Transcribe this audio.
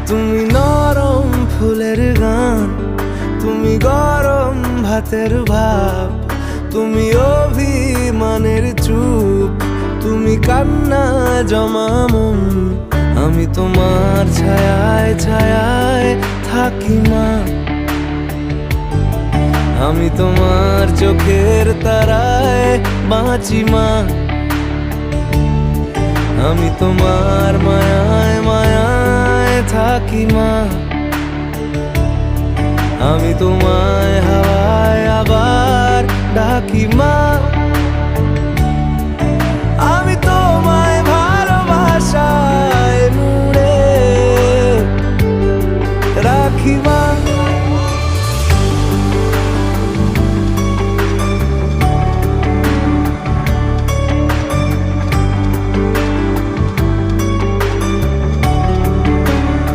তুমি নরম ফুলের গান, তুমি গরম ভাতের ভাব, তুমি অভিমানের চুপ, তুমি কান্না জমা মন। আমি তোমার ছায়ায় ছায়ায় থাকি মা, আমি তোমার চোখের তারায় বাঁচি মা, আমি তোমার মায়ায় মায়ায় থাকি মা, আমি তোমায় হাওয়ায় আবার ডাকি মা, আমি তোমায় ভালোবাসায় মুড়ে রাখি মা।